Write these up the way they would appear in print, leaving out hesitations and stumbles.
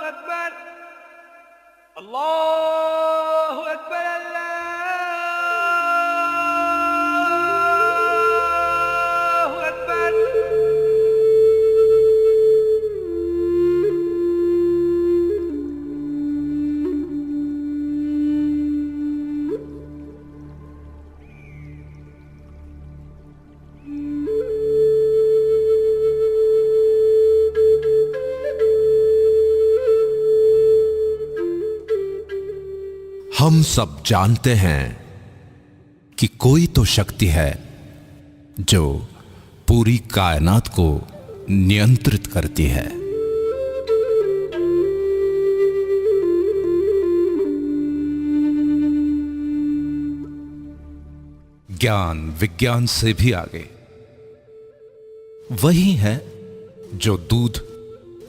अकबर अल्लाहु अकबर अल्लाहु अकबर। हम सब जानते हैं कि कोई तो शक्ति है जो पूरी कायनात को नियंत्रित करती है। ज्ञान विज्ञान से भी आगे वही है जो दूध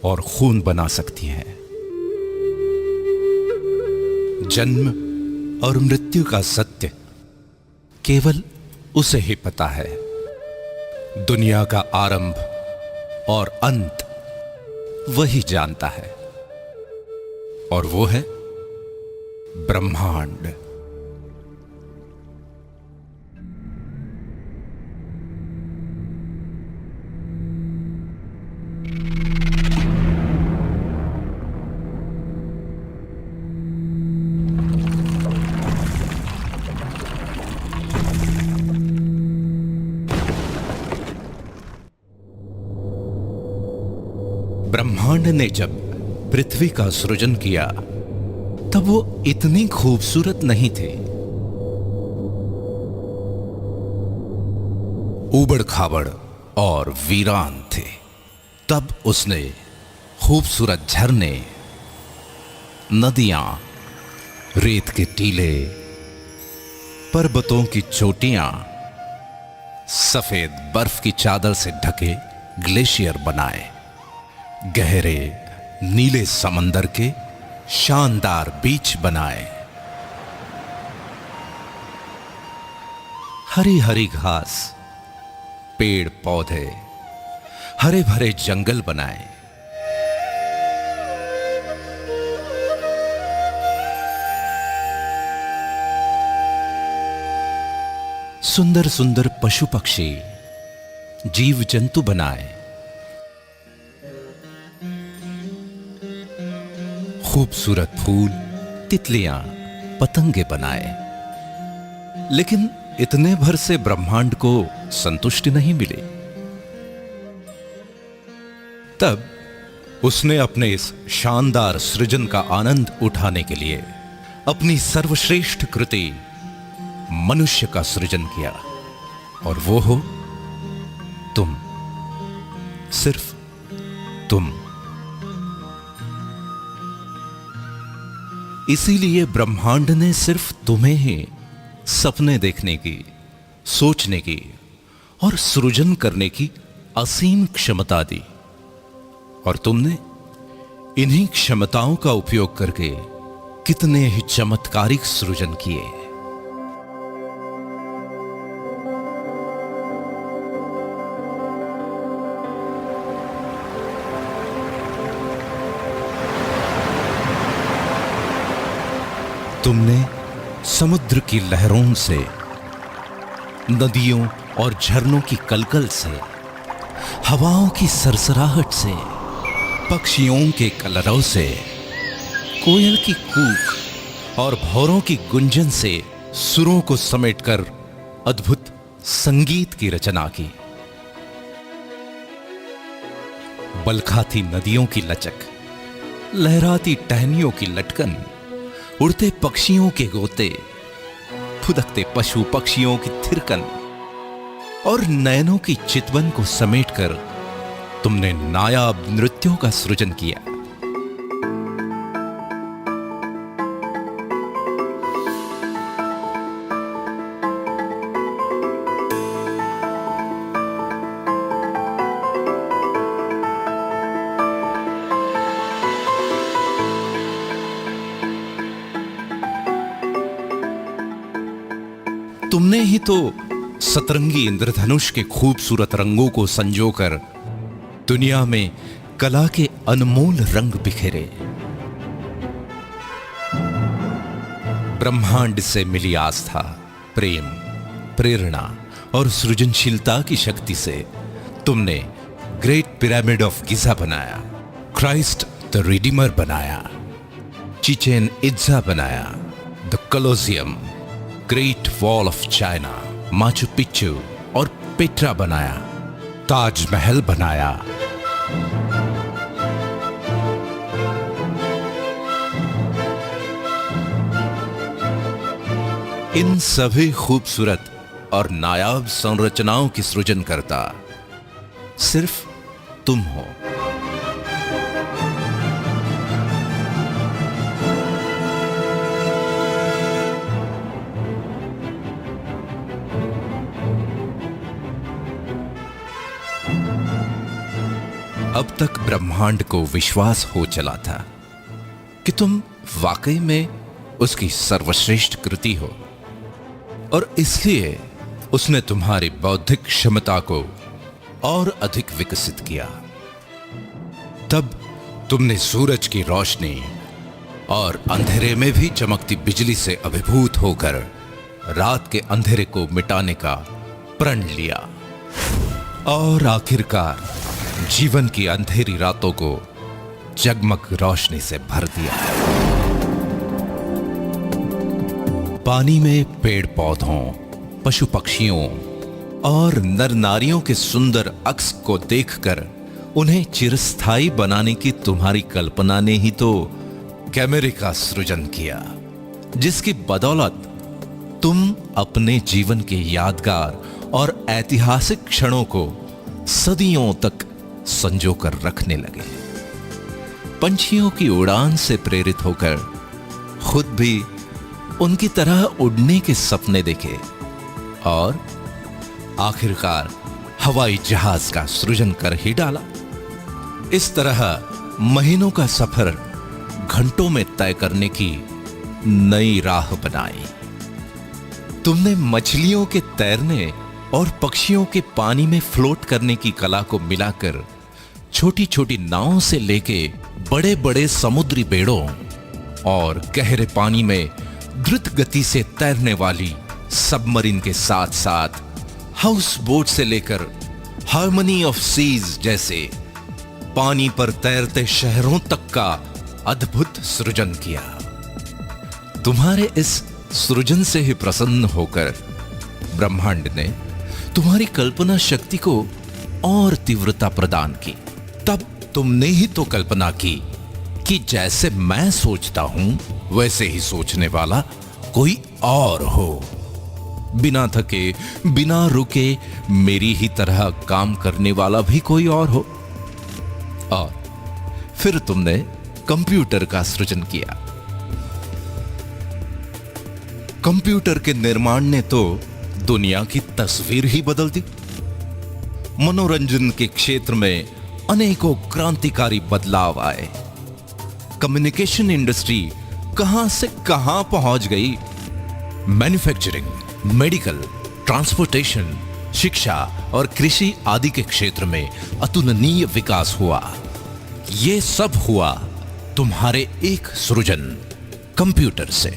और खून बना सकती है। जन्म और मृत्यु का सत्य केवल उसे ही पता है। दुनिया का आरंभ और अंत वही जानता है, और वो है ब्रह्मांड। ब्रह्मांड ने जब पृथ्वी का सृजन किया तब वो इतनी खूबसूरत नहीं थी। उबड़ खाबड़ और वीरान थे। तब उसने खूबसूरत झरने, नदियां, रेत के टीले, पर्वतों की चोटियां, सफेद बर्फ की चादर से ढके ग्लेशियर बनाए, गहरे नीले समंदर के शानदार बीच बनाए, हरी हरी घास, पेड़ पौधे, हरे भरे जंगल बनाए। सुंदर सुंदर पशु पक्षी, जीव जंतु बनाए। खूबसूरत फूल, तितलियां, पतंगे बनाए। लेकिन इतने भर से ब्रह्मांड को संतुष्टि नहीं मिली। तब उसने अपने इस शानदार सृजन का आनंद उठाने के लिए अपनी सर्वश्रेष्ठ कृति मनुष्य का सृजन किया, और वो हो तुम, सिर्फ तुम। इसीलिए ब्रह्मांड ने सिर्फ तुम्हें ही सपने देखने की, सोचने की और सृजन करने की असीम क्षमता दी, और तुमने इन्हीं क्षमताओं का उपयोग करके कितने ही चमत्कारिक सृजन किए। तुमने समुद्र की लहरों से, नदियों और झरनों की कलकल से, हवाओं की सरसराहट से, पक्षियों के कलरव से, कोयल की कूक और भौरों की गुंजन से सुरों को समेटकर अद्भुत संगीत की रचना की। बलखाती नदियों की लचक, लहराती टहनियों की लटकन, उड़ते पक्षियों के गोते, फुदकते पशु पक्षियों की थिरकन और नयनों की चितवन को समेटकर तुमने नायाब नृत्यों का सृजन किया। तुमने ही तो सतरंगी इंद्रधनुष के खूबसूरत रंगों को संजोकर दुनिया में कला के अनमोल रंग बिखेरे। ब्रह्मांड से मिली आस्था, प्रेम, प्रेरणा और सृजनशीलता की शक्ति से तुमने ग्रेट पिरामिड ऑफ गिजा बनाया, क्राइस्ट द रिडीमर बनाया, चिचेन इत्जा बनाया, the Colosseum, great wall of China, Machu Picchu और पेट्रा बनाया, ताजमहल बनाया। इन सभी खूबसूरत और नायाब संरचनाओं की सृजन करता सिर्फ तुम हो। अब तक ब्रह्मांड को विश्वास हो चला था कि तुम वाकई में उसकी सर्वश्रेष्ठ कृति हो, और इसलिए उसने तुम्हारी बौद्धिक क्षमता को और अधिक विकसित किया। तब तुमने सूरज की रोशनी और अंधेरे में भी चमकती बिजली से अभिभूत होकर रात के अंधेरे को मिटाने का प्रण लिया, और आखिरकार जीवन की अंधेरी रातों को जगमग रोशनी से भर दिया। पानी में पेड़ पौधों, पशु पक्षियों और नर नारियों के सुंदर अक्स को देखकर उन्हें चिरस्थायी बनाने की तुम्हारी कल्पना ने ही तो कैमरे का सृजन किया, जिसकी बदौलत तुम अपने जीवन के यादगार और ऐतिहासिक क्षणों को सदियों तक संजो कर रखने लगे। पंछियों की उड़ान से प्रेरित होकर खुद भी उनकी तरह उड़ने के सपने देखे, और आखिरकार हवाई जहाज का सृजन कर ही डाला। इस तरह महीनों का सफर घंटों में तय करने की नई राह बनाई। तुमने मछलियों के तैरने और पक्षियों के पानी में फ्लोट करने की कला को मिलाकर छोटी छोटी नावों से लेके बड़े बड़े समुद्री बेड़ों और गहरे पानी में द्रुत गति से तैरने वाली सबमरीन के साथ साथ हाउस बोट से लेकर हार्मनी ऑफ सीज जैसे पानी पर तैरते शहरों तक का अद्भुत सृजन किया। तुम्हारे इस सृजन से ही प्रसन्न होकर ब्रह्मांड ने तुम्हारी कल्पना शक्ति को और तीव्रता प्रदान की। तब तुमने ही तो कल्पना की कि जैसे मैं सोचता हूं वैसे ही सोचने वाला कोई और हो, बिना थके बिना रुके मेरी ही तरह काम करने वाला भी कोई और हो। और फिर तुमने कंप्यूटर का सृजन किया। कंप्यूटर के निर्माण ने तो दुनिया की तस्वीर ही बदल दी। मनोरंजन के क्षेत्र में अनेकों क्रांतिकारी बदलाव आए। कम्युनिकेशन इंडस्ट्री कहां से कहां पहुंच गई। मैन्युफैक्चरिंग, मेडिकल, ट्रांसपोर्टेशन, शिक्षा और कृषि आदि के क्षेत्र में अतुलनीय विकास हुआ। यह सब हुआ तुम्हारे एक सृजन कंप्यूटर से।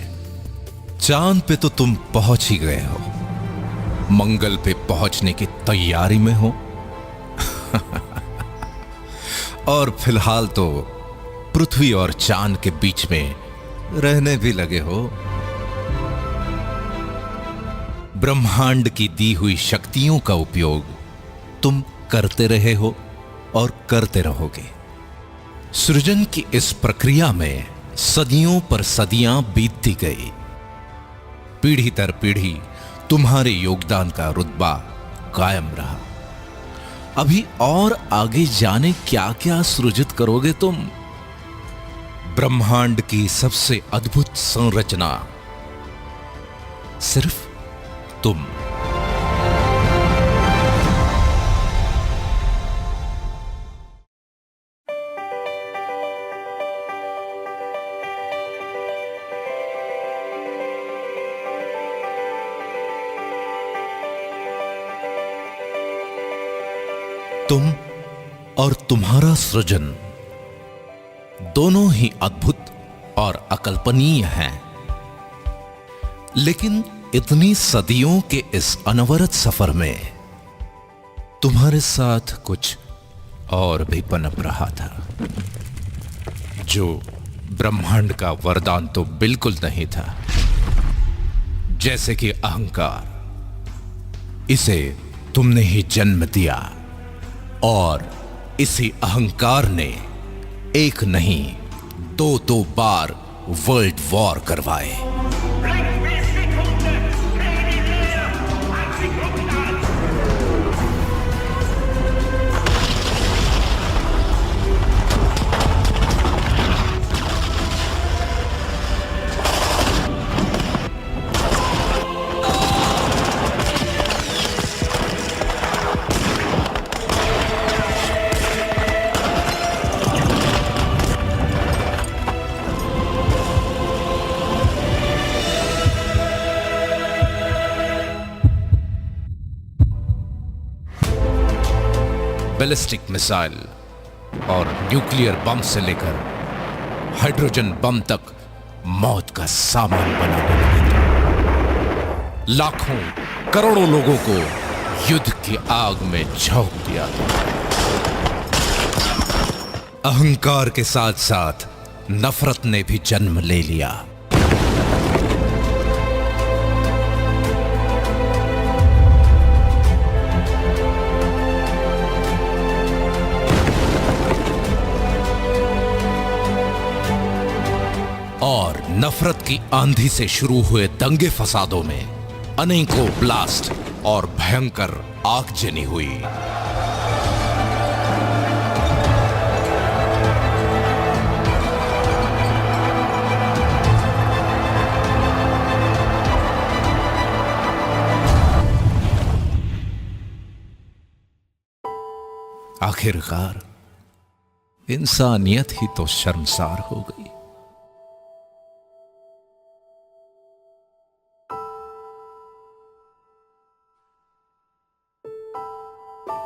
चांद पे तो तुम पहुंच ही गए हो, मंगल पे पहुंचने की तैयारी में हो और फिलहाल तो पृथ्वी और चांद के बीच में रहने भी लगे हो। ब्रह्मांड की दी हुई शक्तियों का उपयोग तुम करते रहे हो और करते रहोगे। सृजन की इस प्रक्रिया में सदियों पर सदियां बीतती गई। पीढ़ी दर पीढ़ी तुम्हारे योगदान का रुतबा कायम रहा। अभी और आगे जाने क्या क्या सृजित करोगे तुम। ब्रह्मांड की सबसे अद्भुत संरचना सिर्फ तुम। तुम और तुम्हारा सृजन दोनों ही अद्भुत और अकल्पनीय हैं। लेकिन इतनी सदियों के इस अनवरत सफर में तुम्हारे साथ कुछ और भी पनप रहा था, जो ब्रह्मांड का वरदान तो बिल्कुल नहीं था। जैसे कि अहंकार, इसे तुमने ही जन्म दिया और इसी अहंकार ने एक नहीं दो बार वर्ल्ड वॉर करवाए। बैलिस्टिक मिसाइल और न्यूक्लियर बम से लेकर हाइड्रोजन बम तक मौत का सामान बनाने लगे थे। लाखों करोड़ों लोगों को युद्ध की आग में झोंक दिया था। अहंकार के साथ साथ नफरत ने भी जन्म ले लिया। और नफरत की आंधी से शुरू हुए दंगे फसादों में अनेकों ब्लास्ट और भयंकर आगजनी हुई। आखिरकार इंसानियत ही तो शर्मसार हो गई।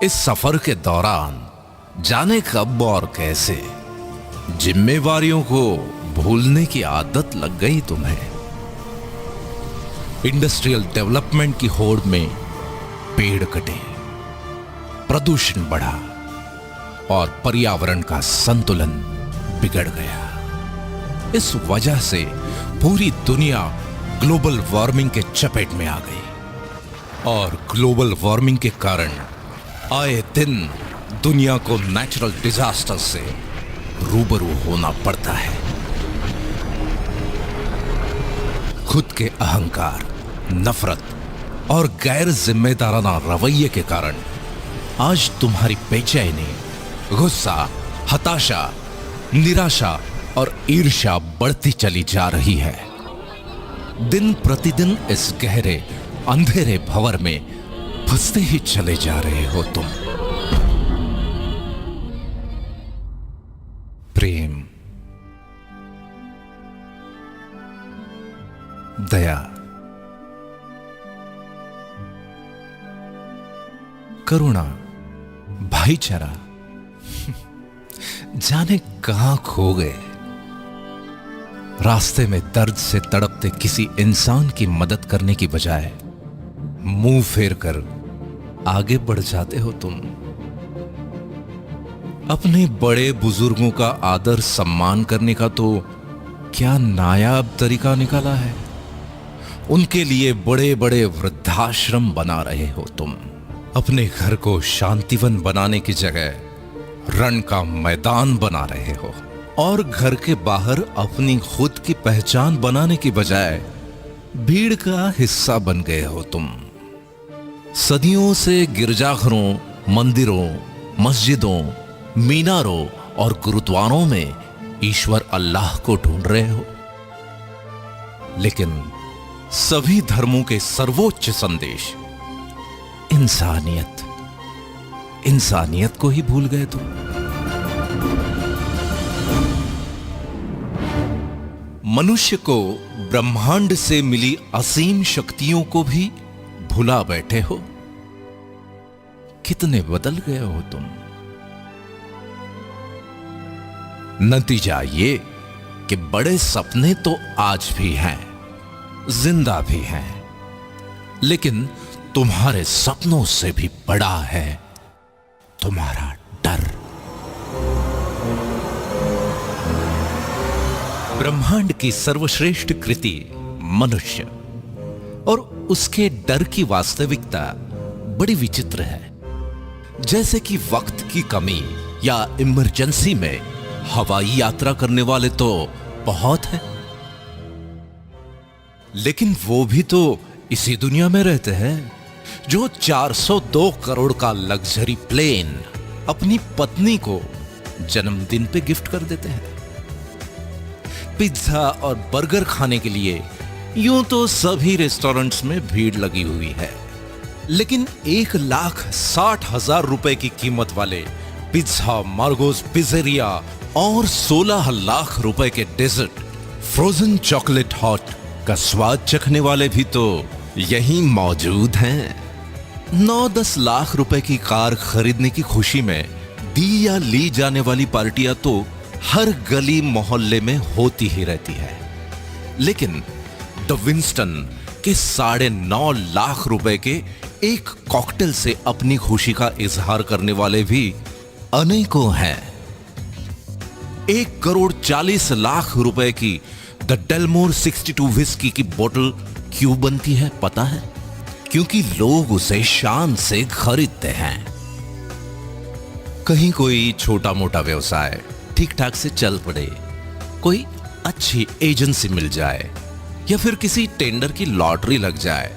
इस सफर के दौरान जाने कब और कैसे जिम्मेवारियों को भूलने की आदत लग गई तुम्हें। इंडस्ट्रियल डेवलपमेंट की होड़ में पेड़ कटे, प्रदूषण बढ़ा और पर्यावरण का संतुलन बिगड़ गया। इस वजह से पूरी दुनिया ग्लोबल वार्मिंग के चपेट में आ गई और ग्लोबल वार्मिंग के कारण आए दिन दुनिया को नेचुरल डिजास्टर से रूबरू होना पड़ता है। खुद के अहंकार, नफरत और गैर जिम्मेदाराना रवैये के कारण आज तुम्हारी बेचैनी, गुस्सा, हताशा, निराशा और ईर्ष्या बढ़ती चली जा रही है। दिन प्रतिदिन इस गहरे अंधेरे भंवर में फंसते ही चले जा रहे हो तुम। प्रेम, दया, करुणा, भाईचारा जाने कहां खो गए। रास्ते में दर्द से तड़पते किसी इंसान की मदद करने की बजाय मुंह फेर कर आगे बढ़ जाते हो तुम। अपने बड़े बुजुर्गों का आदर सम्मान करने का तो क्या नायाब तरीका निकाला है। उनके लिए बड़े बड़े वृद्धाश्रम बना रहे हो तुम। अपने घर को शांतिवन बनाने की जगह रण का मैदान बना रहे हो और घर के बाहर अपनी खुद की पहचान बनाने की बजाय भीड़ का हिस्सा बन गए हो तुम। सदियों से गिरजाघरों, मंदिरों, मस्जिदों, मीनारों और गुरुद्वारों में ईश्वर अल्लाह को ढूंढ रहे हो, लेकिन सभी धर्मों के सर्वोच्च संदेश इंसानियत, इंसानियत को ही भूल गए तुम। मनुष्य को ब्रह्मांड से मिली असीम शक्तियों को भी भुला बैठे हो। कितने बदल गए हो तुम। नतीजा ये कि बड़े सपने तो आज भी हैं, जिंदा भी हैं, लेकिन तुम्हारे सपनों से भी बड़ा है तुम्हारा डर। ब्रह्मांड की सर्वश्रेष्ठ कृति मनुष्य और उसके डर की वास्तविकता बड़ी विचित्र है। जैसे कि वक्त की कमी या इमरजेंसी में हवाई यात्रा करने वाले तो बहुत हैं, लेकिन वो भी तो इसी दुनिया में रहते हैं जो 402 करोड़ का लग्जरी प्लेन अपनी पत्नी को जन्मदिन पे गिफ्ट कर देते हैं। पिज्जा और बर्गर खाने के लिए यूं तो सभी रेस्टोरेंट्स में भीड़ लगी हुई है, लेकिन 1,60,000 रुपए की कीमत वाले पिज्जा, मार्गोस पिज़्ज़ेरिया और 16 लाख रुपए के डेजर्ट, फ्रोजन चॉकलेट हॉट का स्वाद चखने वाले भी तो यहीं मौजूद हैं। 9-10 लाख रुपए की कार खरीदने की खुशी में दी या ली जाने वाली पार्टियां तो हर गली मोहल्ले में होती ही रहती है, लेकिन द विंस्टन के 9.5 लाख रुपए के एक कॉकटेल से अपनी खुशी का इजहार करने वाले भी अनेकों हैं। 1,40,00,000 रुपए की द डेलमोर 62 विस्की की बोतल क्यों बनती है पता है? क्योंकि लोग उसे शान से खरीदते हैं। कहीं कोई छोटा मोटा व्यवसाय ठीक ठाक से चल पड़े, कोई अच्छी एजेंसी मिल जाए या फिर किसी टेंडर की लॉटरी लग जाए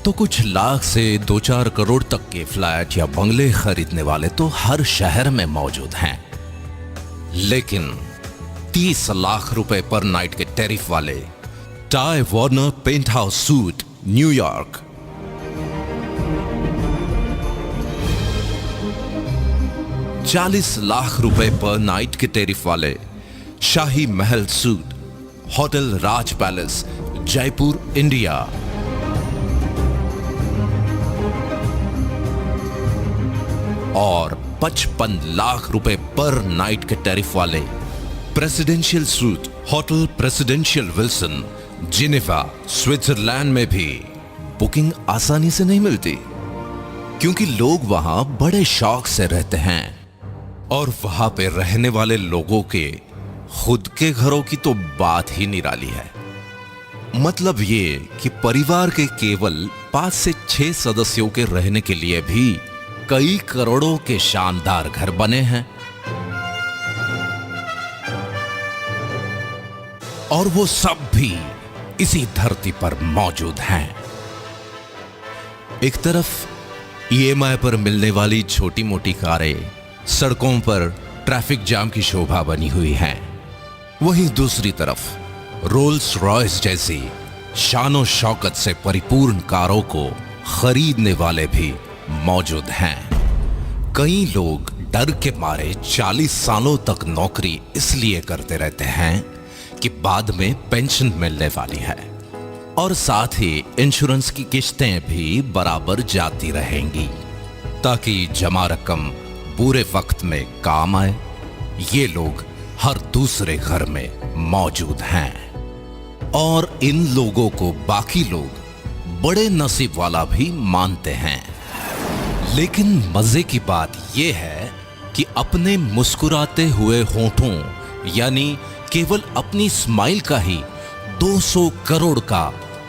तो कुछ लाख से 2-4 करोड़ तक के फ्लैट या बंगले खरीदने वाले तो हर शहर में मौजूद हैं। लेकिन 30 लाख रुपए पर नाइट के टैरिफ वाले Ty Warner penthouse suite New York, 40 lakh रुपए पर नाइट के टैरिफ वाले Shahi Mahal suite hotel Raj palace Jaipur India, और 55 लाख रुपए पर नाइट के टैरिफ वाले presidential suite hotel presidential Wilson Geneva Switzerland में भी बुकिंग आसानी से नहीं मिलती, क्योंकि लोग वहां बड़े शौक से रहते हैं और वहां पे रहने वाले लोगों के खुद के घरों की तो बात ही निराली है। मतलब ये कि परिवार के केवल 5 से 6 सदस्यों के रहने के लिए भी कई करोड़ों के शानदार घर बने हैं, और वो सब भी इसी धरती पर मौजूद हैं। एक तरफ ईएमआई पर मिलने वाली छोटी मोटी कारें सड़कों पर ट्रैफिक जाम की शोभा बनी हुई हैं, वहीं दूसरी तरफ रोल्स रॉयस जैसी शानो शौकत से परिपूर्ण कारों को खरीदने वाले भी मौजूद हैं। कई लोग डर के मारे 40 सालों तक नौकरी इसलिए करते रहते हैं कि बाद में पेंशन मिलने वाली है, और साथ ही इंश्योरेंस की किस्तें भी बराबर जाती रहेंगी ताकि जमा रकम बुरे वक्त में काम आए। ये लोग हर दूसरे घर में मौजूद हैं, और इन लोगों को बाकी लोग बड़े नसीब वाला भी मानते हैं। लेकिन मजे की बात यह है कि अपने मुस्कुराते हुए होठों यानी केवल अपनी स्माइल का ही 200 करोड़ का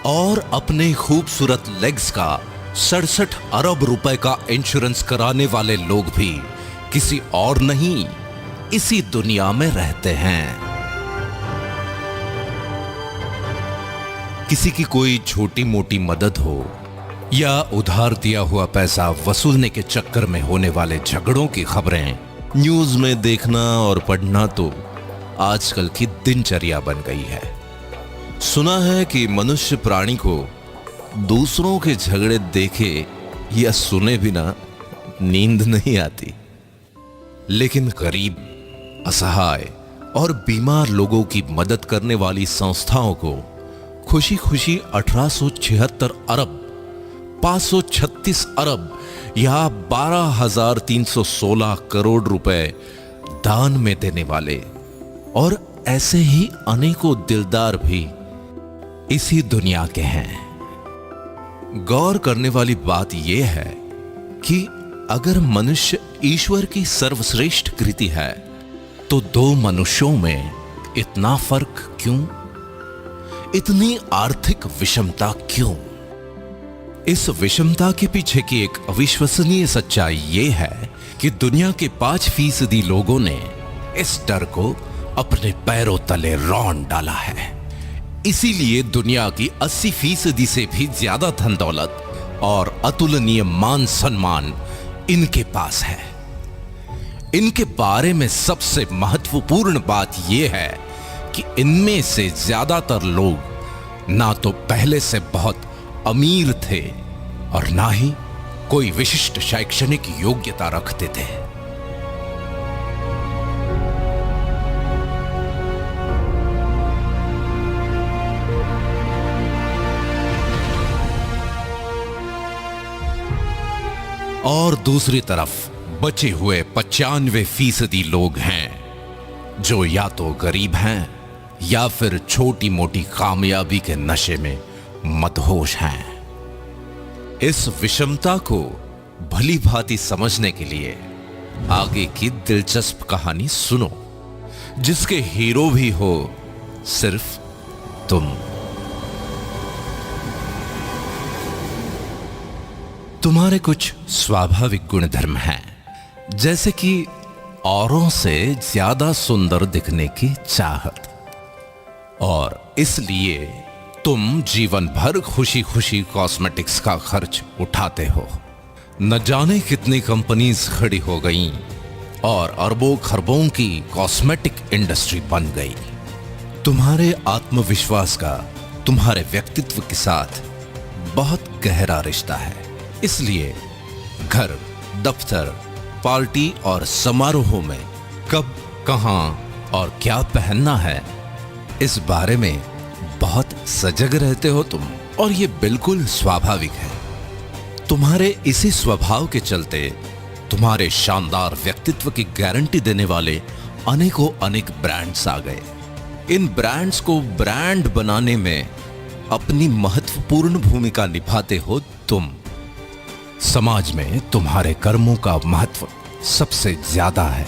और अपने खूबसूरत लेग्स का 67 अरब रुपए का इंश्योरेंस कराने वाले लोग भी किसी और नहीं, इसी दुनिया में रहते हैं। किसी की कोई छोटी मोटी मदद हो या उधार दिया हुआ पैसा वसूलने के चक्कर में होने वाले झगड़ों की खबरें न्यूज में देखना और पढ़ना तो आजकल की दिनचर्या बन गई है। सुना है कि मनुष्य प्राणी को दूसरों के झगड़े देखे या सुने बिना नींद नहीं आती, लेकिन गरीब, असहाय और बीमार लोगों की मदद करने वाली संस्थाओं को खुशी खुशी 1876 अरब 536 अरब या 12,316 करोड़ रुपए दान में देने वाले और ऐसे ही अनेकों दिलदार भी इसी दुनिया के हैं। गौर करने वाली बात यह है कि अगर मनुष्य ईश्वर की सर्वश्रेष्ठ कृति है तो दो मनुष्यों में इतना फर्क क्यों? इतनी आर्थिक विषमता क्यों? इस विषमता के पीछे की एक अविश्वसनीय सच्चाई यह है कि दुनिया के 5% लोगों ने इस डर को अपने पैरों तले रौंद डाला है। इसीलिए दुनिया की 80% से भी ज्यादा धन दौलत और अतुलनीय मान सम्मान इनके पास है। इनके बारे में सबसे महत्वपूर्ण बात यह है कि इनमें से ज्यादातर लोग ना तो पहले से बहुत अमीर थे और ना ही कोई विशिष्ट शैक्षणिक योग्यता रखते थे। और दूसरी तरफ बचे हुए 95% लोग हैं जो या तो गरीब हैं या फिर छोटी मोटी कामयाबी के नशे में मदहोश हैं। इस विषमता को भली भांति समझने के लिए आगे की दिलचस्प कहानी सुनो, जिसके हीरो भी हो सिर्फ तुम। तुम्हारे कुछ स्वाभाविक गुणधर्म हैं, जैसे कि औरों से ज्यादा सुंदर दिखने की चाहत, और इसलिए तुम जीवन भर खुशी खुशी कॉस्मेटिक्स का खर्च उठाते हो। न जाने कितनी कंपनीज खड़ी हो गईं और अरबों खरबों की कॉस्मेटिक इंडस्ट्री बन गई। तुम्हारे आत्मविश्वास का तुम्हारे व्यक्तित्व के साथ बहुत गहरा रिश्ता है। इसलिए घर, दफ्तर, पार्टी और समारोहों में कब, कहां और क्या पहनना है, इस बारे में बहुत सजग रहते हो तुम, और ये बिल्कुल स्वाभाविक है। तुम्हारे इसी स्वभाव के चलते तुम्हारे शानदार व्यक्तित्व की गारंटी देने वाले अनेकों अनेक ब्रांड्स आ गए। इन ब्रांड्स को ब्रांड बनाने में अपनी महत्वपूर्ण भूमिका निभाते हो तुम। समाज में तुम्हारे कर्मों का महत्व सबसे ज्यादा है,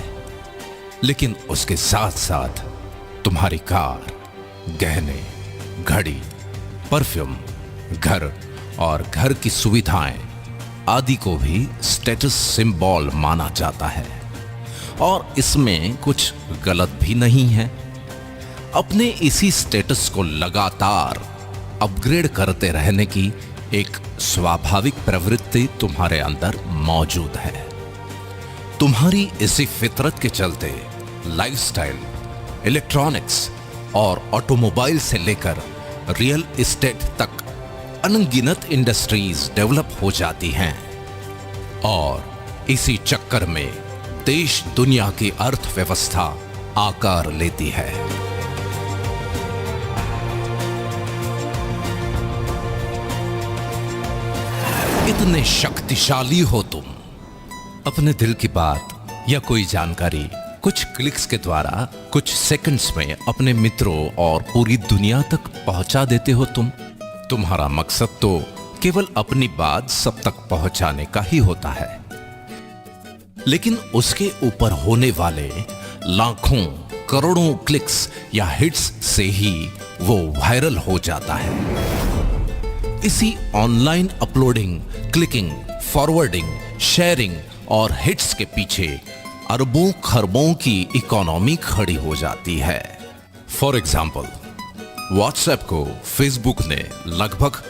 लेकिन उसके साथ साथ तुम्हारी कार, गहने, घड़ी, परफ्यूम, घर और घर की सुविधाएं आदि को भी स्टेटस सिंबल माना जाता है, और इसमें कुछ गलत भी नहीं है। अपने इसी स्टेटस को लगातार अपग्रेड करते रहने की एक स्वाभाविक प्रवृत्ति तुम्हारे अंदर मौजूद है। तुम्हारी इसी फितरत के चलते लाइफस्टाइल, इलेक्ट्रॉनिक्स और ऑटोमोबाइल से लेकर रियल एस्टेट तक अनगिनत इंडस्ट्रीज डेवलप हो जाती हैं, और इसी चक्कर में देश दुनिया की अर्थव्यवस्था आकार लेती है। इतने शक्तिशाली हो तुम, अपने दिल की बात या कोई जानकारी कुछ क्लिक्स के द्वारा कुछ सेकंड्स में अपने मित्रों और पूरी दुनिया तक पहुंचा देते हो तुम। तुम्हारा मकसद तो केवल अपनी बात सब तक पहुंचाने का ही होता है, लेकिन उसके ऊपर होने वाले लाखों करोड़ों क्लिक्स या हिट्स से ही वो वायरल हो जाता है। इसी online uploading, clicking, forwarding, sharing और हिट्स के पीछे अरबों खरबों की इकोनॉमी खड़ी हो जाती है। फॉर एग्जाम्पल, व्हाट्सएप को फेसबुक ने लगभग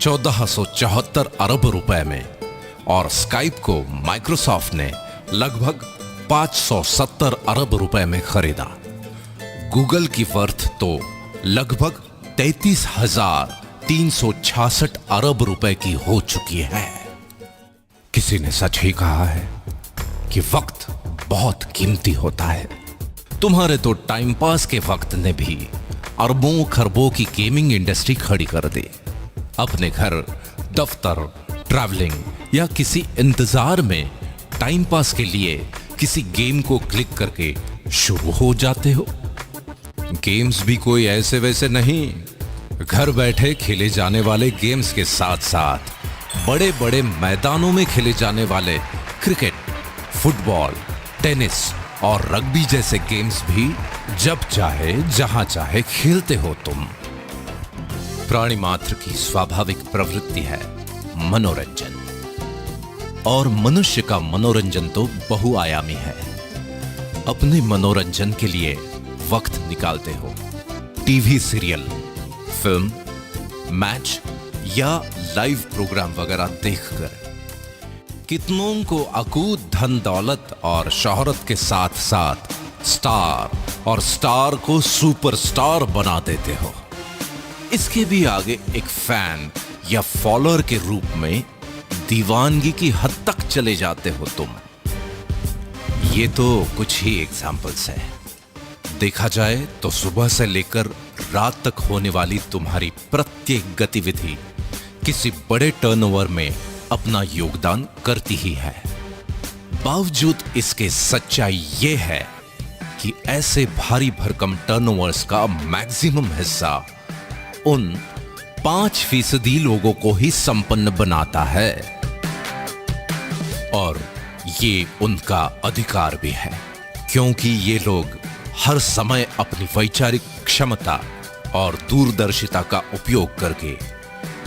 1474 अरब रुपए में और स्काइप को माइक्रोसॉफ्ट ने लगभग 570 अरब रुपए में खरीदा। गूगल की वर्थ तो लगभग 33,366 अरब रुपए की हो चुकी है। किसी ने सच ही कहा है कि वक्त बहुत कीमती होता है। तुम्हारे तो टाइम पास के वक्त ने भी अरबों खरबों की गेमिंग इंडस्ट्री खड़ी कर दी। अपने घर, दफ्तर, ट्रैवलिंग या किसी इंतजार में टाइम पास के लिए किसी गेम को क्लिक करके शुरू हो जाते हो। गेम्स भी कोई ऐसे वैसे नहीं, घर बैठे खेले जाने वाले गेम्स के साथ साथ बड़े बड़े मैदानों में खेले जाने वाले क्रिकेट, फुटबॉल, टेनिस और रग्बी जैसे गेम्स भी जब चाहे जहां चाहे खेलते हो तुम। प्राणी मात्र की स्वाभाविक प्रवृत्ति है मनोरंजन, और मनुष्य का मनोरंजन तो बहुआयामी है। अपने मनोरंजन के लिए वक्त निकालते हो टीवी सीरियल, फिल्म, मैच या लाइव प्रोग्राम वगैरह देखकर। कितनों को अकूत धन दौलत और शोहरत के साथ साथ स्टार और स्टार को सुपरस्टार बना देते हो। इसके भी आगे एक फैन या फॉलोअर के रूप में दीवानगी की हद तक चले जाते हो तुम। ये तो कुछ ही एग्जाम्पल्स है। देखा जाए तो सुबह से लेकर रात तक होने वाली तुम्हारी प्रत्येक गतिविधि किसी बड़े टर्नओवर में अपना योगदान करती ही है। बावजूद इसके सच्चाई ये है कि ऐसे भारी भरकम टर्नओवर्स का मैक्सिमम हिस्सा उन 5% लोगों को ही संपन्न बनाता है, और ये उनका अधिकार भी है, क्योंकि ये लोग हर समय अपनी वैचारिक क्षमता और दूरदर्शिता का उपयोग करके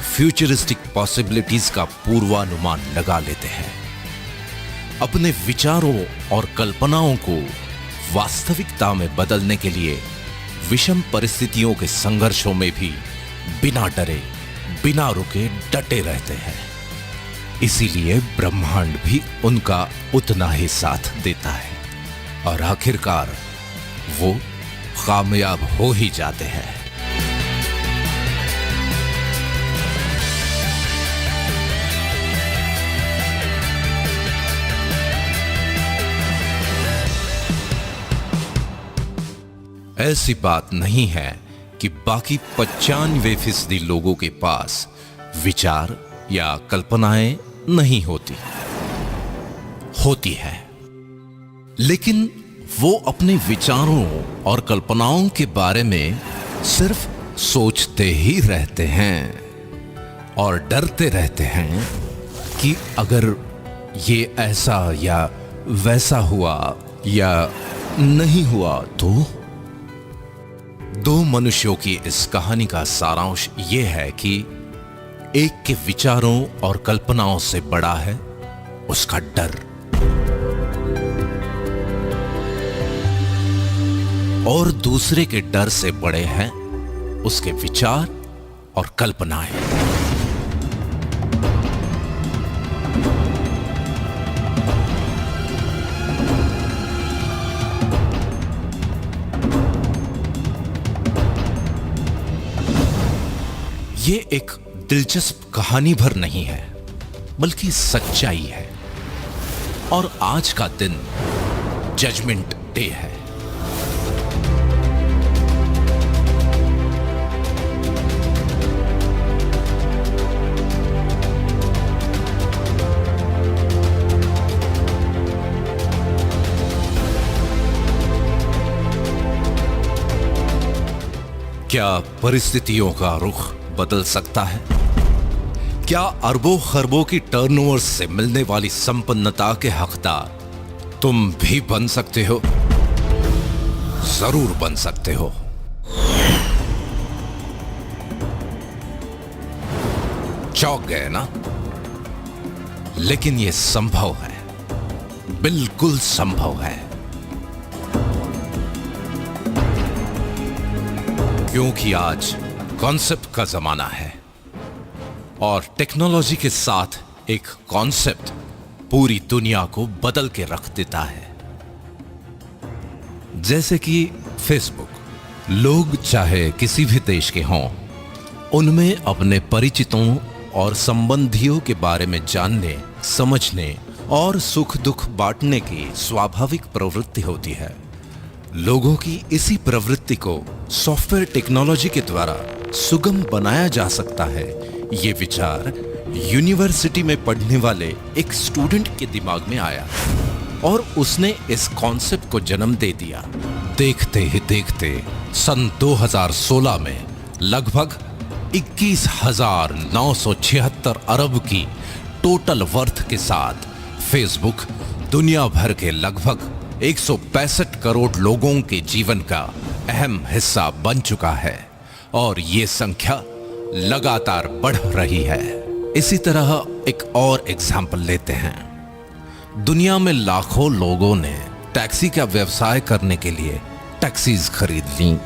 फ्यूचरिस्टिक पॉसिबिलिटीज का पूर्वानुमान लगा लेते हैं। अपने विचारों और कल्पनाओं को वास्तविकता में बदलने के लिए विषम परिस्थितियों के संघर्षों में भी बिना डरे, बिना रुके डटे रहते हैं। इसीलिए ब्रह्मांड भी उनका उतना ही साथ देता है, और आखिरकार वो कामयाब हो ही जाते हैं। ऐसी बात नहीं है कि बाकी 95% लोगों के पास विचार या कल्पनाएं नहीं होती है, लेकिन वो अपने विचारों और कल्पनाओं के बारे में सिर्फ सोचते ही रहते हैं और डरते रहते हैं कि अगर ये ऐसा या वैसा हुआ या नहीं हुआ तो। दो मनुष्यों की इस कहानी का सारांश यह है कि एक के विचारों और कल्पनाओं से बड़ा है उसका डर, और दूसरे के डर से बड़े हैं उसके विचार और कल्पनाएं। ये एक दिलचस्प कहानी भर नहीं है, बल्कि सच्चाई है। और आज का दिन जजमेंट डे है। क्या परिस्थितियों का रुख बदल सकता है? क्या अरबों खरबों की टर्नओवर से मिलने वाली संपन्नता के हकदार तुम भी बन सकते हो? जरूर बन सकते हो। चौंक गए ना? लेकिन यह संभव है, बिल्कुल संभव है, क्योंकि आज कॉन्सेप्ट का जमाना है, और टेक्नोलॉजी के साथ एक कॉन्सेप्ट पूरी दुनिया को बदल के रख देता है। जैसे कि फेसबुक, लोग चाहे किसी भी देश के हों, उनमें अपने परिचितों और संबंधियों के बारे में जानने, समझने और सुख दुख बांटने की स्वाभाविक प्रवृत्ति होती है। लोगों की इसी प्रवृत्ति को सॉफ्टवेयर टेक्नोलॉजी के द्वारा सुगम बनाया जा सकता है। ये विचार यूनिवर्सिटी में पढ़ने वाले एक स्टूडेंट के दिमाग में आया और उसने इस कॉन्सेप्ट को जन्म दे दिया। देखते ही देखते सन 2016 में लगभग 21,976 अरब की टोटल वर्थ के साथ फेसबुक दुनिया भर के लगभग 165 करोड़ लोगों के जीवन का अहम हिस्सा बन चुका है और ये संख्या लगातार बढ़ रही है। इसी तरह एक और एग्जाम्पल लेते हैं। दुनिया में लाखों लोगों ने टैक्सी का व्यवसाय करने के लिए टैक्सीज खरीद ली।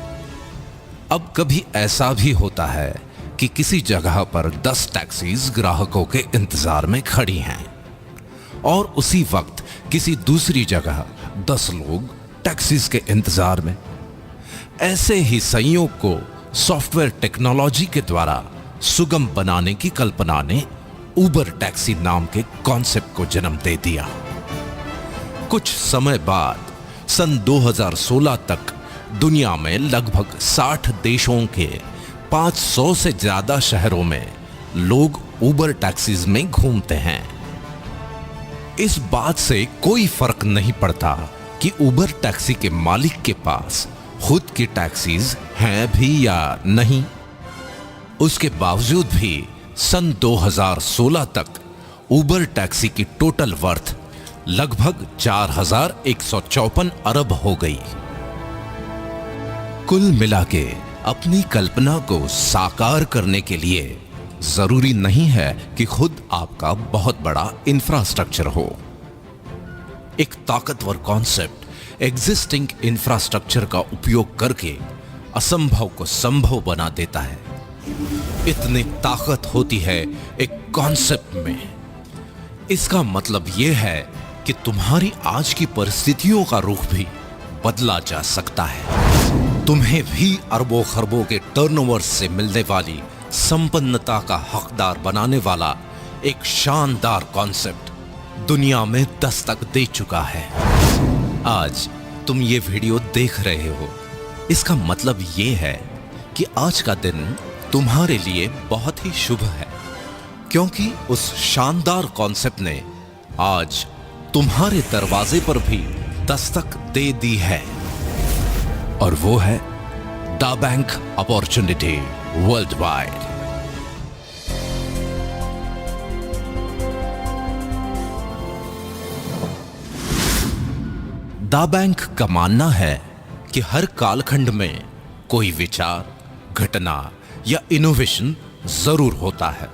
अब कभी ऐसा भी होता है कि किसी जगह पर 10 टैक्सीज ग्राहकों के इंतजार में खड़ी हैं और उसी वक्त किसी दूसरी जगह 10 लोग टैक्सीज के इंतजार में। ऐसे ही संयोग को सॉफ्टवेयर टेक्नोलॉजी के द्वारा सुगम बनाने की कल्पना ने उबर टैक्सी नाम के कॉन्सेप्ट को जन्म दे दिया। कुछ समय बाद सन 2016 तक दुनिया में लगभग 60 देशों के 500 से ज्यादा शहरों में लोग उबर टैक्सीज में घूमते हैं। इस बात से कोई फर्क नहीं पड़ता कि उबर टैक्सी के मालिक के पास खुद की टैक्सीज हैं भी या नहीं। उसके बावजूद भी सन 2016 तक उबर टैक्सी की टोटल वर्थ लगभग 4,154 अरब हो गई। कुल मिला के अपनी कल्पना को साकार करने के लिए जरूरी नहीं है कि खुद आपका बहुत बड़ा इंफ्रास्ट्रक्चर हो। एक ताकतवर कॉन्सेप्ट एग्जिस्टिंग इंफ्रास्ट्रक्चर का उपयोग करके असंभव को संभव बना देता है। इतनी ताकत होती है एक कॉन्सेप्ट में। इसका मतलब यह है कि तुम्हारी आज की परिस्थितियों का रुख भी बदला जा सकता है। तुम्हें भी अरबों खरबों के टर्नओवर से मिलने वाली संपन्नता का हकदार बनाने वाला एक शानदार कॉन्सेप्ट दुनिया में दस्तक दे चुका है। आज तुम ये वीडियो देख रहे हो, इसका मतलब ये है कि आज का दिन तुम्हारे लिए बहुत ही शुभ है, क्योंकि उस शानदार कॉन्सेप्ट ने आज तुम्हारे दरवाजे पर भी दस्तक दे दी है, और वो है दा बैंक अपॉर्चुनिटी वर्ल्ड वाइड। दा बैंक का मानना है कि हर कालखंड में कोई विचार, घटना या इनोवेशन जरूर होता है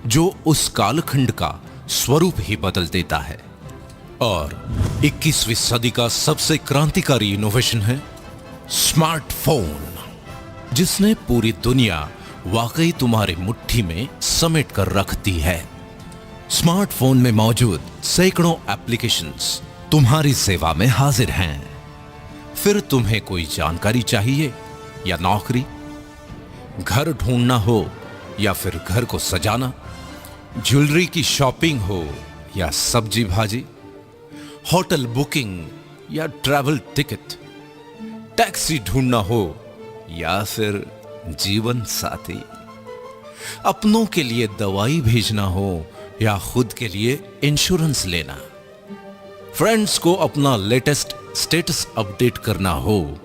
जो उस कालखंड का स्वरूप ही बदल देता है। और 21वीं सदी का सबसे क्रांतिकारी इनोवेशन है स्मार्टफोन, जिसने पूरी दुनिया वाकई तुम्हारी मुट्ठी में समेट कर रख दी है। स्मार्टफोन में मौजूद सैकड़ों एप्लीकेशंस तुम्हारी सेवा में हाजिर हैं। फिर तुम्हें कोई जानकारी चाहिए या नौकरी, घर ढूंढना हो या फिर घर को सजाना, ज्वेलरी की शॉपिंग हो या सब्जी भाजी, होटल बुकिंग या ट्रैवल टिकट, टैक्सी ढूंढना हो या फिर जीवन साथी, अपनों के लिए दवाई भेजना हो या खुद के लिए इंश्योरेंस लेना, फ्रेंड्स को अपना लेटेस्ट स्टेटस अपडेट करना हो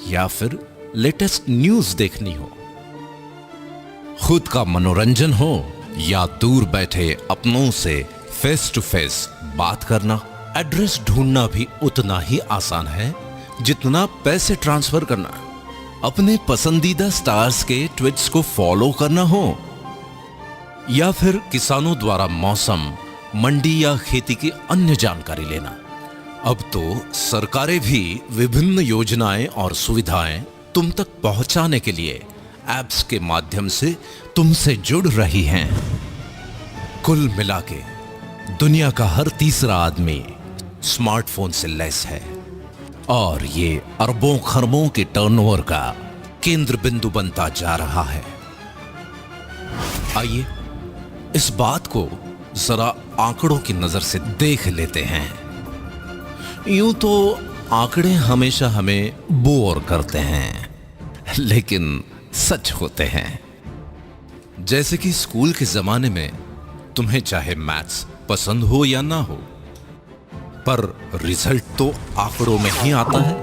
या फिर लेटेस्ट न्यूज देखनी हो, खुद का मनोरंजन हो या दूर बैठे अपनों से फेस टू फेस बात करना। एड्रेस ढूंढना भी उतना ही आसान है जितना पैसे ट्रांसफर करना। अपने पसंदीदा स्टार्स के ट्वीट्स को फॉलो करना हो या फिर किसानों द्वारा मौसम, मंडी या खेती की अन्य जानकारी लेना। अब तो सरकारें भी विभिन्न योजनाएं और सुविधाएं तुम तक पहुंचाने के लिए ऐप्स के माध्यम से तुमसे जुड़ रही हैं। कुल मिला के दुनिया का हर तीसरा आदमी स्मार्टफोन से लैस है और ये अरबों खरबों के टर्नओवर का केंद्र बिंदु बनता जा रहा है। आइए इस बात को जरा आंकड़ों की नजर से देख लेते हैं। यूं तो आंकड़े हमेशा हमें बोर करते हैं, लेकिन सच होते हैं। जैसे कि स्कूल के जमाने में तुम्हें चाहे मैथ्स पसंद हो या ना हो, पर रिजल्ट तो आंकड़ों में ही आता है।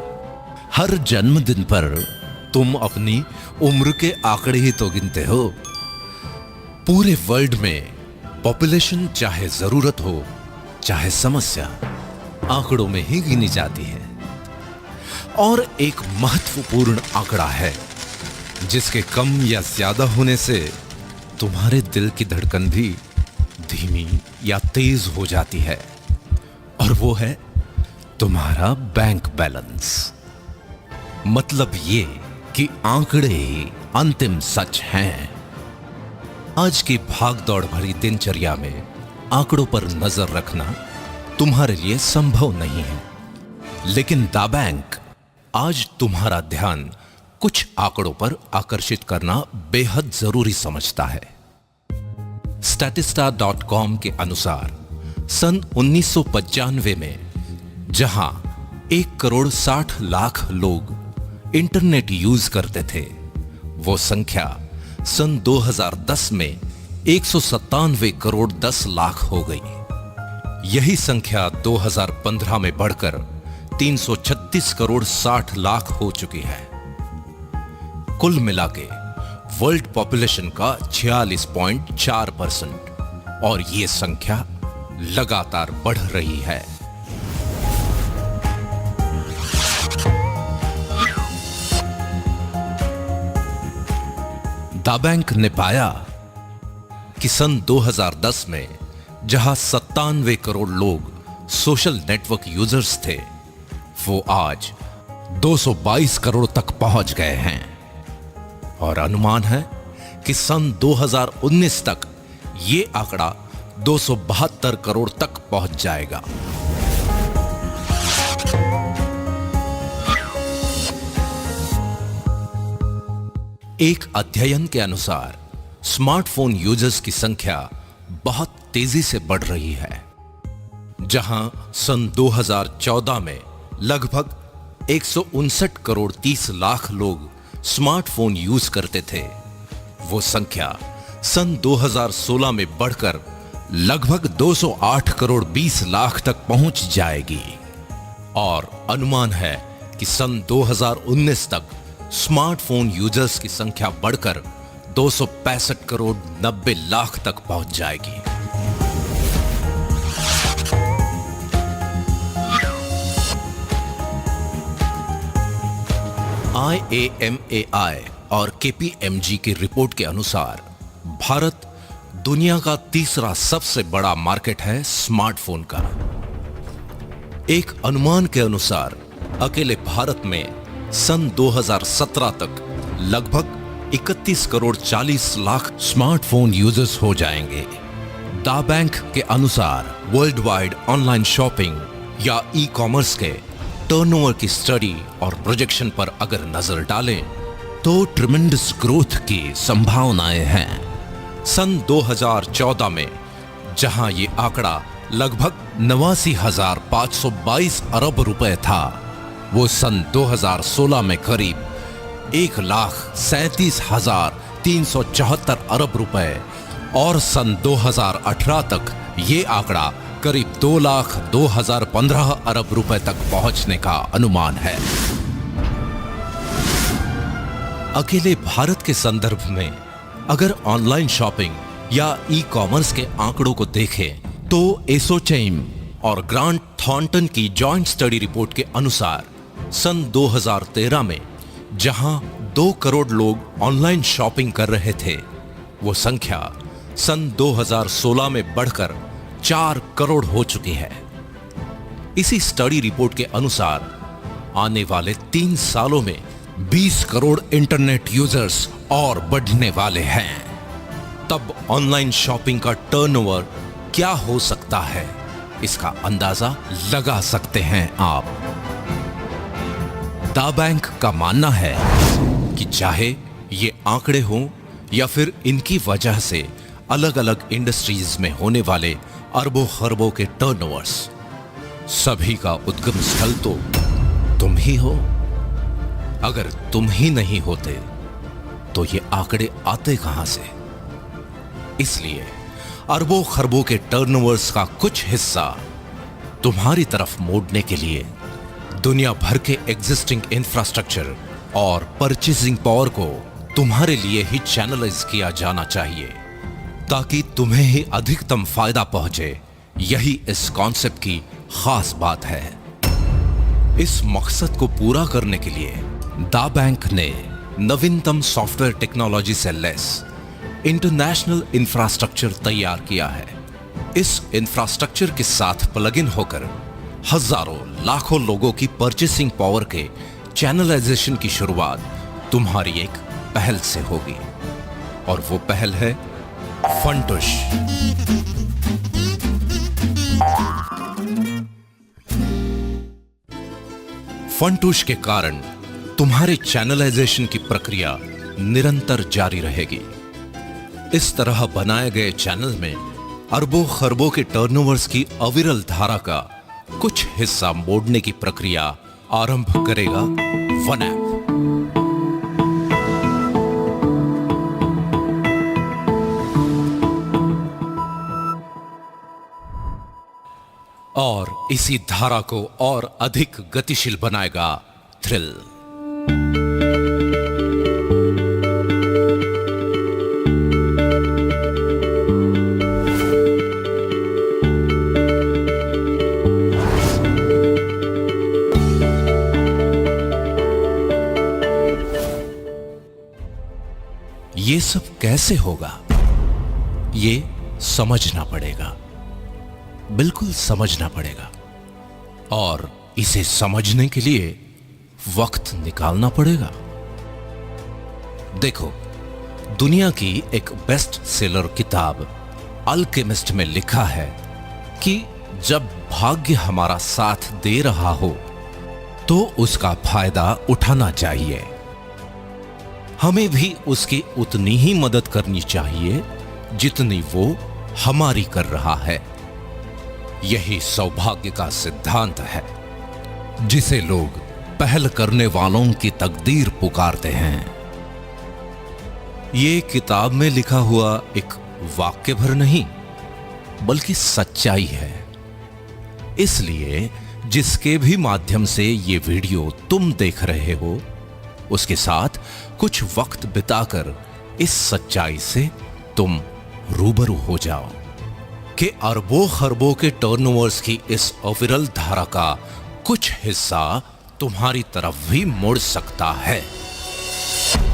हर जन्मदिन पर तुम अपनी उम्र के आंकड़े ही तो गिनते हो। पूरे वर्ल्ड में पॉपुलेशन चाहे जरूरत हो चाहे समस्या, आंकड़ों में ही गिनी जाती है। और एक महत्वपूर्ण आंकड़ा है जिसके कम या ज्यादा होने से तुम्हारे दिल की धड़कन भी धीमी या तेज हो जाती है, और वो है तुम्हारा बैंक बैलेंस। मतलब ये कि आंकड़े ही अंतिम सच हैं। आज की भागदौड़ भरी दिनचर्या में आंकड़ों पर नजर रखना तुम्हारे लिए संभव नहीं है, लेकिन दा बैंक आज तुम्हारा ध्यान कुछ आंकड़ों पर आकर्षित करना बेहद जरूरी समझता है। statista.com के अनुसार सन 1995 में जहां 1,60,00,000 लोग इंटरनेट यूज करते थे, वो संख्या सन 2010 में 197 करोड़ 10 लाख हो गई। यही संख्या 2015 में बढ़कर 336 करोड़ 60 लाख हो चुकी है। कुल मिलाके वर्ल्ड पॉपुलेशन का 46.4%, और ये संख्या लगातार बढ़ रही है। दा बैंक ने पाया कि सन 2010 में जहां 97 करोड़ लोग सोशल नेटवर्क यूजर्स थे, वो आज 222 करोड़ तक पहुंच गए हैं, और अनुमान है कि सन 2019 तक ये आंकड़ा 272 करोड़ तक पहुंच जाएगा। एक अध्ययन के अनुसार स्मार्टफोन यूजर्स की संख्या बहुत तेजी से बढ़ रही है। जहां सन 2014 में लगभग 159 करोड़ 30 लाख लोग स्मार्टफोन यूज करते थे, वो संख्या सन 2016 में बढ़कर लगभग 208 करोड़ 20 लाख तक पहुंच जाएगी, और अनुमान है कि सन 2019 तक स्मार्टफोन यूजर्स की संख्या बढ़कर 265 करोड़ 90 लाख तक पहुंच जाएगी। IAMAI और KPMG की रिपोर्ट के अनुसार भारत दुनिया का तीसरा सबसे बड़ा मार्केट है स्मार्टफोन का। एक अनुमान के अनुसार अकेले भारत में सन 2017 तक लगभग 31 करोड़ 40 लाख स्मार्टफोन यूजर्स हो जाएंगे। दा बैंक के अनुसार वर्ल्ड वाइड ऑनलाइन शॉपिंग या ई कॉमर्स के टर्नओवर की स्टडी और प्रोजेक्शन पर अगर नजर डालें तो ट्रिमेंडस ग्रोथ की संभावनाएं हैं। सन 2014 में जहां ये आंकड़ा लगभग 89,522 अरब रुपए था, वो सन 2016 में करीब 1,37,374 अरब रुपए, और सन 2018 तक ये आंकड़ा करीब 2,02,015 अरब रुपए तक पहुंचने का अनुमान है। अकेले भारत के संदर्भ में अगर ऑनलाइन शॉपिंग या ई कॉमर्स के आंकड़ों को देखें तो एसोचैम और ग्रांट थॉर्नटन की जॉइंट स्टडी रिपोर्ट के अनुसार सन 2013 में जहां 2 करोड़ लोग ऑनलाइन शॉपिंग कर रहे थे, वो संख्या सन 2016 में बढ़कर 4 करोड़ हो चुकी है। इसी स्टडी रिपोर्ट के अनुसार आने वाले 3 सालों में 20 करोड़ इंटरनेट यूजर्स और बढ़ने वाले हैं। तब ऑनलाइन शॉपिंग का टर्नओवर क्या हो सकता है, इसका अंदाजा लगा सकते हैं आप। दा बैंक का मानना है कि चाहे ये आंकड़े हों या फिर इनकी वजह से अलग अलग इंडस्ट्रीज में होने वाले अरबों खरबों के टर्नओवर्स, सभी का उद्गम स्थल तो तुम ही हो। अगर तुम ही नहीं होते तो ये आंकड़े आते कहां से? इसलिए अरबों खरबों के टर्नओवर्स का कुछ हिस्सा तुम्हारी तरफ मोड़ने के लिए दुनिया भर के एग्जिस्टिंग इंफ्रास्ट्रक्चर और परचेसिंग पावर को तुम्हारे लिए ही चैनलाइज किया जाना चाहिए ताकि तुम्हें ही अधिकतम फायदा पहुंचे। यही इस कॉन्सेप्ट की खास बात है। इस मकसद को पूरा करने के लिए दा बैंक ने नवीनतम सॉफ्टवेयर टेक्नोलॉजी से लेस इंटरनेशनल इंफ्रास्ट्रक्चर तैयार किया है। इस इंफ्रास्ट्रक्चर के साथ प्लग इन होकर हजारों लाखों लोगों की परचेसिंग पावर के चैनलाइजेशन की शुरुआत तुम्हारी एक पहल से होगी, और वो पहल है फंटुश। फंटुश के कारण तुम्हारे चैनलाइजेशन की प्रक्रिया निरंतर जारी रहेगी। इस तरह बनाए गए चैनल में अरबों खरबों के टर्नओवर्स की अविरल धारा का कुछ हिस्सा मोड़ने की प्रक्रिया आरंभ करेगा वन ऐप। और इसी धारा को और अधिक गतिशील बनाएगा थ्रिल। ये सब कैसे होगा, ये समझना पड़ेगा, बिल्कुल समझना पड़ेगा। और इसे समझने के लिए वक्त निकालना पड़ेगा। देखो, दुनिया की एक बेस्ट सेलर किताब अल्केमिस्ट में लिखा है कि जब भाग्य हमारा साथ दे रहा हो तो उसका फायदा उठाना चाहिए। हमें भी उसकी उतनी ही मदद करनी चाहिए जितनी वो हमारी कर रहा है। यही सौभाग्य का सिद्धांत है, जिसे लोग पहल करने वालों की तकदीर पुकारते हैं। ये किताब में लिखा हुआ एक वाक्य भर नहीं, बल्कि सच्चाई है। इसलिए जिसके भी माध्यम से ये वीडियो तुम देख रहे हो, उसके साथ कुछ वक्त बिताकर इस सच्चाई से तुम रूबरू हो जाओ कि अरबों खरबों के टर्नओवर्स की इस अविरल धारा का कुछ हिस्सा तुम्हारी तरफ भी मुड़ सकता है।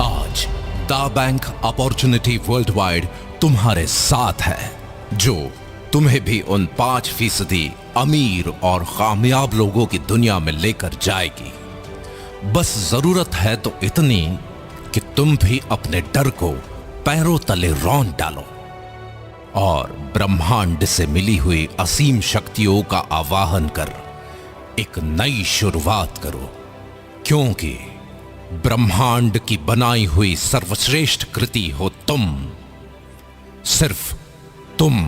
आज दा बैंक अपॉर्चुनिटी वर्ल्ड वाइड तुम्हारे साथ है, जो तुम्हें भी उन 5% अमीर और कामयाब लोगों की दुनिया में लेकर जाएगी। बस जरूरत है तो इतनी कि तुम भी अपने डर को पैरों तले रौंद डालो और ब्रह्मांड से मिली हुई असीम शक्तियों का आवाहन कर एक नई शुरुआत करो, क्योंकि ब्रह्मांड की बनाई हुई सर्वश्रेष्ठ कृति हो तुम, सिर्फ तुम।